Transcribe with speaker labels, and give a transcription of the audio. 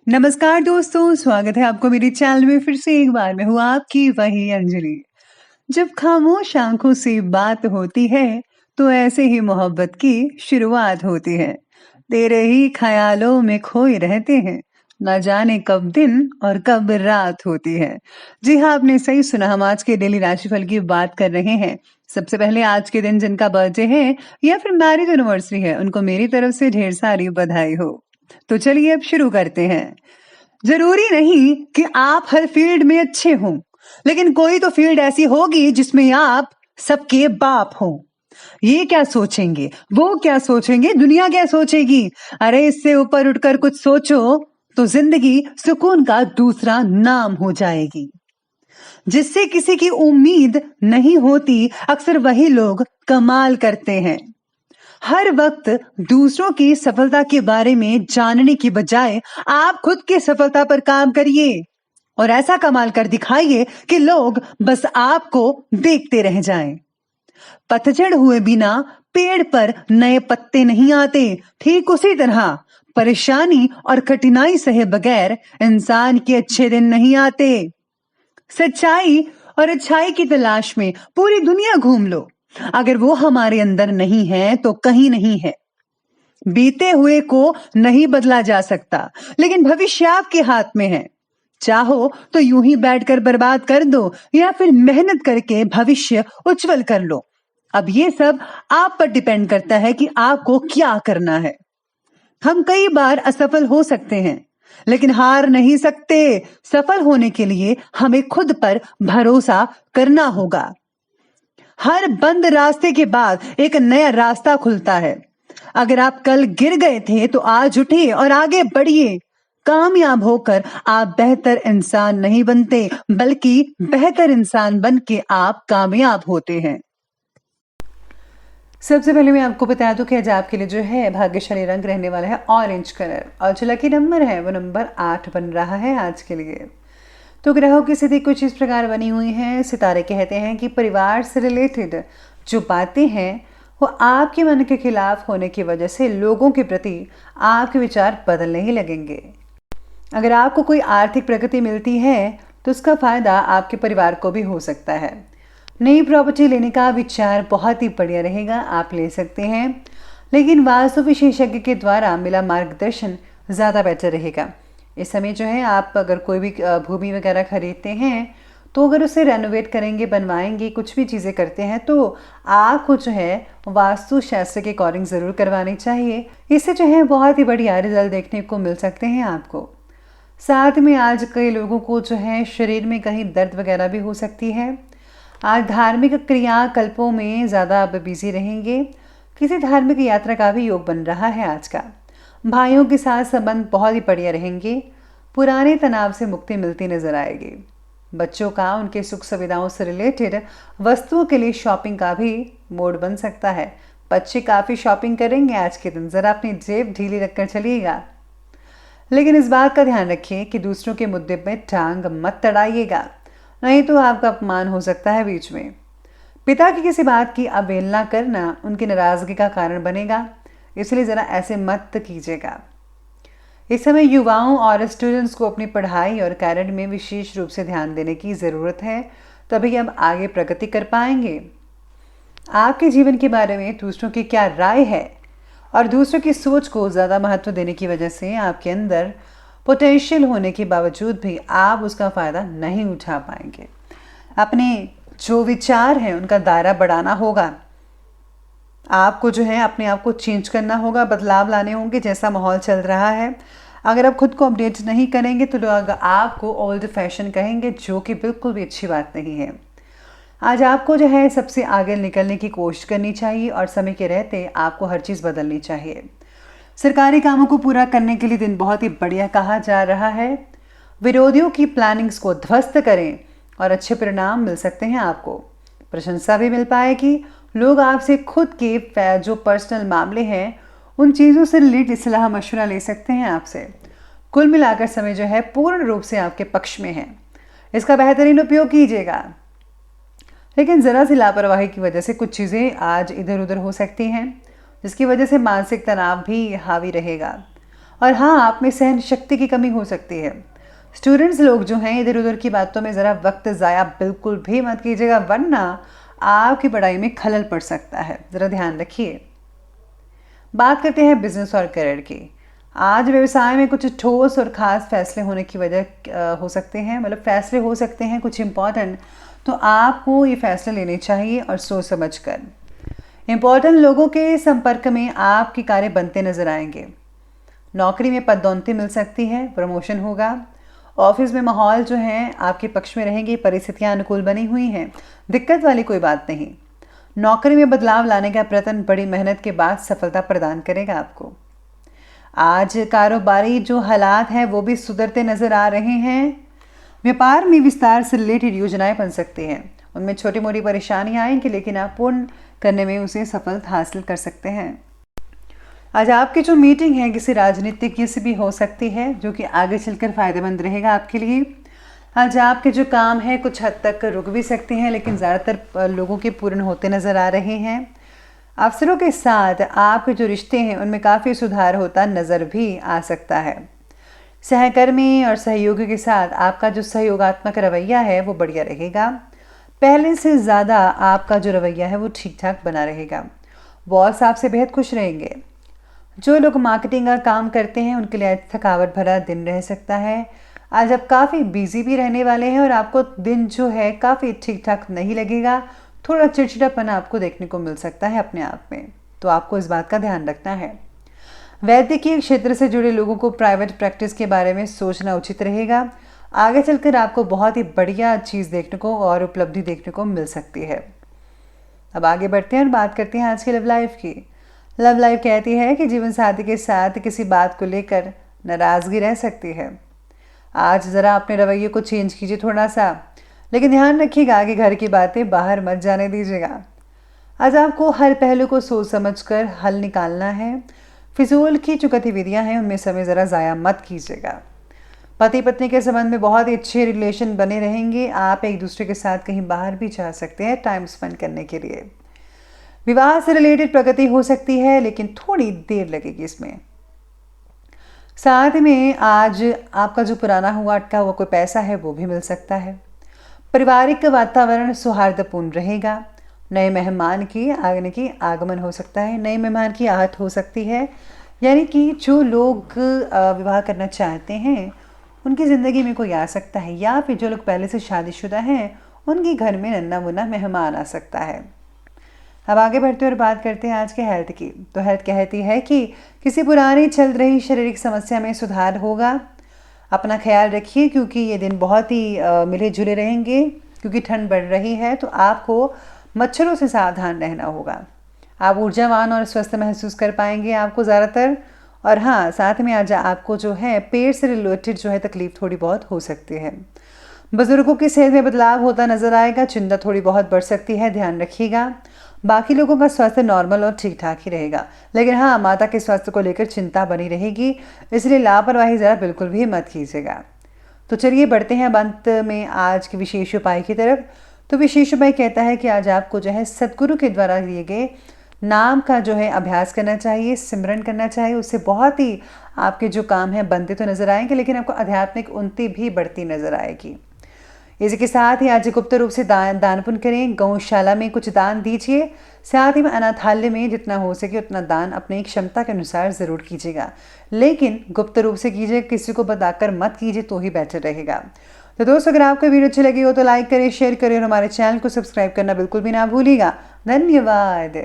Speaker 1: नमस्कार दोस्तों, स्वागत है आपको मेरे चैनल में फिर से एक बार। मैं हूँ आपकी वही अंजलि। जब खामोश आंखों से बात होती है तो ऐसे ही मोहब्बत की शुरुआत होती है। तेरे ही ख्यालों में खोए रहते हैं, न जाने कब दिन और कब रात होती है। जी हाँ, आपने सही सुना। हम आज के डेली राशिफल की बात कर रहे हैं। सबसे पहले आज के दिन जिनका बर्थडे है या फिर मैरिज एनिवर्सरी है, उनको मेरी तरफ से ढेर सारी बधाई हो। तो चलिए अब शुरू करते हैं। जरूरी नहीं कि आप हर फील्ड में अच्छे हों, लेकिन कोई तो फील्ड ऐसी होगी जिसमें आप सबके बाप हो। ये क्या सोचेंगे, वो क्या सोचेंगे, दुनिया क्या सोचेगी? अरे इससे ऊपर उठकर कुछ सोचो तो जिंदगी सुकून का दूसरा नाम हो जाएगी। जिससे किसी की उम्मीद नहीं होती, अक्सर वही लोग कमाल करते हैं। हर वक्त दूसरों की सफलता के बारे में जानने की बजाय आप खुद की सफलता पर काम करिए और ऐसा कमाल कर दिखाइए कि लोग बस आपको देखते रह जाएं। पतझड़ हुए बिना पेड़ पर नए पत्ते नहीं आते। ठीक उसी तरह परेशानी और कठिनाई सहे बगैर इंसान के अच्छे दिन नहीं आते। सच्चाई और अच्छाई की तलाश में पूरी दुनिया घूम लो, अगर वो हमारे अंदर नहीं है तो कहीं नहीं है। बीते हुए को नहीं बदला जा सकता, लेकिन भविष्य आपके हाथ में है। चाहो तो यूं ही बैठकर बर्बाद कर दो या फिर मेहनत करके भविष्य उज्जवल कर लो। अब ये सब आप पर डिपेंड करता है कि आपको क्या करना है। हम कई बार असफल हो सकते हैं, लेकिन हार नहीं सकते। सफल होने के लिए हमें खुद पर भरोसा करना होगा। हर बंद रास्ते के बाद एक नया रास्ता खुलता है। अगर आप कल गिर गए थे तो आज उठिए और आगे बढ़िए। कामयाब होकर आप बेहतर इंसान नहीं बनते, बल्कि बेहतर इंसान बन के आप कामयाब होते हैं। सबसे पहले मैं आपको बता दूं कि आज आपके लिए जो है भाग्यशाली रंग रहने वाला है ऑरेंज कलर, और जो लकी नंबर है वो नंबर 8 बन रहा है आज के लिए। तो ग्रहों की स्थिति कुछ इस प्रकार बनी हुई है। सितारे कहते हैं कि परिवार से रिलेटेड जो बातें हैं वो आपके मन के खिलाफ होने की वजह से लोगों के प्रति आपके विचार बदलने ही लगेंगे। अगर आपको कोई आर्थिक प्रगति मिलती है तो उसका फायदा आपके परिवार को भी हो सकता है। नई प्रॉपर्टी लेने का विचार बहुत ही बढ़िया रहेगा, आप ले सकते हैं, लेकिन वास्तु विशेषज्ञ के द्वारा मिला मार्गदर्शन ज़्यादा बेटर रहेगा। इस समय जो है आप अगर कोई भी भूमि वगैरह खरीदते हैं तो अगर उसे रेनोवेट करेंगे, बनवाएंगे, कुछ भी चीज़ें करते हैं तो आपको जो है वास्तु शास्त्र के अकॉर्डिंग ज़रूर करवानी चाहिए। इससे जो है बहुत ही बढ़िया रिजल्ट देखने को मिल सकते हैं आपको। साथ में आज कई लोगों को जो है शरीर में कहीं दर्द वगैरह भी हो सकती है। आज धार्मिक क्रियाकल्पों में ज़्यादा आप बिजी रहेंगे। किसी धार्मिक यात्रा का भी योग बन रहा है आज का। भाइयों के साथ संबंध बहुत ही बढ़िया रहेंगे। पुराने तनाव से मुक्ति मिलती नजर आएगी। बच्चों का उनके सुख सुविधाओं से रिलेटेड वस्तुओं के लिए शॉपिंग का भी मोड बन सकता है। बच्चे काफ़ी शॉपिंग करेंगे आज के दिन, ज़रा अपनी जेब ढीली रखकर चलिएगा। लेकिन इस बात का ध्यान रखिए कि दूसरों के मुद्दे में टांग मत तड़ाइएगा, नहीं तो आपका अपमान हो सकता है बीच में। पिता की किसी बात की अवहेलना करना उनकी नाराजगी का कारण बनेगा, इसलिए ज़रा ऐसे मत कीजिएगा। इस समय युवाओं और स्टूडेंट्स को अपनी पढ़ाई और कैरियर में विशेष रूप से ध्यान देने की ज़रूरत है, तभी हम आगे प्रगति कर पाएंगे। आपके जीवन के बारे में दूसरों की क्या राय है और दूसरों की सोच को ज़्यादा महत्व देने की वजह से आपके अंदर पोटेंशियल होने के बावजूद भी आप उसका फ़ायदा नहीं उठा पाएंगे। अपने जो विचार हैं उनका दायरा बढ़ाना होगा। आपको जो है अपने आप को चेंज करना होगा, बदलाव लाने होंगे जैसा माहौल चल रहा है। अगर आप खुद को अपडेट नहीं करेंगे तो लोग आपको ओल्ड फैशन कहेंगे, जो कि बिल्कुल भी अच्छी बात नहीं है। आज आपको जो है सबसे आगे निकलने की कोशिश करनी चाहिए और समय के रहते आपको हर चीज़ बदलनी चाहिए। सरकारी कामों को पूरा करने के लिए दिन बहुत ही बढ़िया कहा जा रहा है। विरोधियों की प्लानिंग्स को ध्वस्त करें और अच्छे परिणाम मिल सकते हैं आपको। प्रशंसा भी मिल पाएगी। लोग आपसे खुद के जो पर्सनल मामले हैं उन चीज़ों से रिलेटेड सलाह मशवरा ले सकते हैं आपसे। कुल मिलाकर समय जो है पूर्ण रूप से आपके पक्ष में है, इसका बेहतरीन उपयोग कीजिएगा। लेकिन ज़रा सी लापरवाही की वजह से कुछ चीज़ें आज इधर उधर हो सकती हैं, जिसकी वजह से मानसिक तनाव भी हावी रहेगा। और हाँ, आप में सहन शक्ति की कमी हो सकती है। स्टूडेंट्स लोग जो हैं, इधर उधर की बातों में ज़रा वक्त ज़ाया बिल्कुल भी मत कीजिएगा, वरना आपकी पढ़ाई में खलल पड़ सकता है, ज़रा ध्यान रखिए। बात करते हैं बिजनेस और करियर की। आज व्यवसाय में कुछ ठोस और ख़ास फैसले होने की वजह हो सकते हैं, मतलब फैसले हो सकते हैं कुछ इम्पॉर्टेंट, तो आपको ये फैसले लेने चाहिए और सोच समझ कर। इम्पॉर्टेंट लोगों के संपर्क में आपके कार्य बनते नजर आएंगे। नौकरी में पदोन्नति मिल सकती है, प्रमोशन होगा। ऑफिस में माहौल जो है आपके पक्ष में रहेंगे, परिस्थितियां अनुकूल बनी हुई हैं, दिक्कत वाली कोई बात नहीं। नौकरी में बदलाव लाने का प्रयत्न बड़ी मेहनत के बाद सफलता प्रदान करेगा आपको। आज कारोबारी जो हालात हैं वो भी सुधरते नजर आ रहे हैं। व्यापार में विस्तार से रिलेटेड योजनाएं बन सकती हैं, उनमें छोटी मोटी परेशानियां आएंगी, लेकिन आप पूर्ण करने में उसे सफलता हासिल कर सकते हैं। आज आपकी जो मीटिंग है किसी राजनीतिज्ञ से भी हो सकती है, जो कि आगे चलकर फ़ायदेमंद रहेगा आपके लिए। आज आपके जो काम है कुछ हद तक रुक भी सकते हैं, लेकिन ज़्यादातर लोगों के पूर्ण होते नज़र आ रहे हैं। अफसरों के साथ आपके जो रिश्ते हैं उनमें काफ़ी सुधार होता नज़र भी आ सकता है। सहकर्मी और सहयोगी के साथ आपका जो सहयोगात्मक रवैया है वो बढ़िया रहेगा। पहले से ज़्यादा आपका जो रवैया है वो ठीक ठाक बना रहेगा। बॉस आपसे बेहद खुश रहेंगे। जो लोग मार्केटिंग का काम करते हैं उनके लिए थकावट भरा दिन रह सकता है। आज आप काफ़ी बिजी भी रहने वाले हैं और आपको दिन जो है काफ़ी ठीक ठाक नहीं लगेगा। थोड़ा चिड़चिड़ापन आपको देखने को मिल सकता है अपने आप में, तो आपको इस बात का ध्यान रखना है। वैद्यकीय क्षेत्र से जुड़े लोगों को प्राइवेट प्रैक्टिस के बारे में सोचना उचित रहेगा। आगे चलकर आपको बहुत ही बढ़िया चीज़ देखने को और उपलब्धि देखने को मिल सकती है। अब आगे बढ़ते हैं और बात करते हैं आज की लव लाइफ की। लव लाइफ कहती है कि जीवन साथी के साथ किसी बात को लेकर नाराज़गी रह सकती है। आज ज़रा अपने रवैये को चेंज कीजिए थोड़ा सा, लेकिन ध्यान रखिएगा कि घर की बातें बाहर मत जाने दीजिएगा। आज आपको हर पहलू को सोच समझकर हल निकालना है। फिजूल की जो गतिविधियाँ हैं उनमें समय ज़रा ज़ाया मत कीजिएगा। पति पत्नी के संबंध में बहुत ही अच्छे रिलेशन बने रहेंगे। आप एक दूसरे के साथ कहीं बाहर भी जा सकते हैं टाइम स्पेंड करने के लिए। विवाह से रिलेटेड प्रगति हो सकती है, लेकिन थोड़ी देर लगेगी इसमें। साथ में आज आपका जो पुराना हुआ अटका हुआ कोई पैसा है वो भी मिल सकता है। पारिवारिक वातावरण सौहार्दपूर्ण रहेगा। नए मेहमान की आगमन हो सकता है, नए मेहमान की आहट हो सकती है। यानी कि जो लोग विवाह करना चाहते हैं उनकी ज़िंदगी में कोई आ सकता है, या फिर जो लोग पहले से शादीशुदा हैं उनके घर में नन्ना मुन्ना मेहमान आ सकता है। अब आगे बढ़ते और बात करते हैं आज के हेल्थ की। तो हेल्थ कहती है कि किसी पुरानी चल रही शारीरिक समस्या में सुधार होगा। अपना ख्याल रखिए क्योंकि ये दिन बहुत ही मिले जुले रहेंगे, क्योंकि ठंड बढ़ रही है तो आपको मच्छरों से सावधान रहना होगा। आप ऊर्जावान और स्वस्थ महसूस कर पाएंगे आपको ज़्यादातर। और हाँ, साथ में आज आपको जो है पेट से रिलेटेड जो है तकलीफ थोड़ी बहुत हो सकती है। बुजुर्गों की सेहत में बदलाव होता नजर आएगा, चिंता थोड़ी बहुत बढ़ सकती है, ध्यान रखिएगा। बाकी लोगों का स्वास्थ्य नॉर्मल और ठीक ठाक ही रहेगा, लेकिन हाँ, माता के स्वास्थ्य को लेकर चिंता बनी रहेगी, इसलिए लापरवाही ज़रा बिल्कुल भी मत कीजिएगा। तो चलिए बढ़ते हैं अब अंत में आज के विशेष उपाय की तरफ। तो विशेष उपाय कहता है कि आज आपको जो है सदगुरु के द्वारा दिए गए नाम का जो है अभ्यास करना चाहिए, सिमरन करना चाहिए। उससे बहुत ही आपके जो काम हैं बनते तो नजर आएंगे, लेकिन आपको आध्यात्मिक उन्नति भी बढ़ती नजर आएगी। इसी के साथ ही आज गुप्त रूप से दान पुण्य करें, गौशाला में कुछ दान दीजिए। साथ ही में अनाथालय में जितना हो सके उतना दान अपनी क्षमता के अनुसार ज़रूर कीजिएगा, लेकिन गुप्त रूप से कीजिए, किसी को बताकर मत कीजिए तो ही बेटर रहेगा। तो दोस्तों, अगर आपको वीडियो अच्छी लगी हो तो लाइक करें, शेयर करें और हमारे चैनल को सब्सक्राइब करना बिल्कुल भी ना भूलिएगा। धन्यवाद।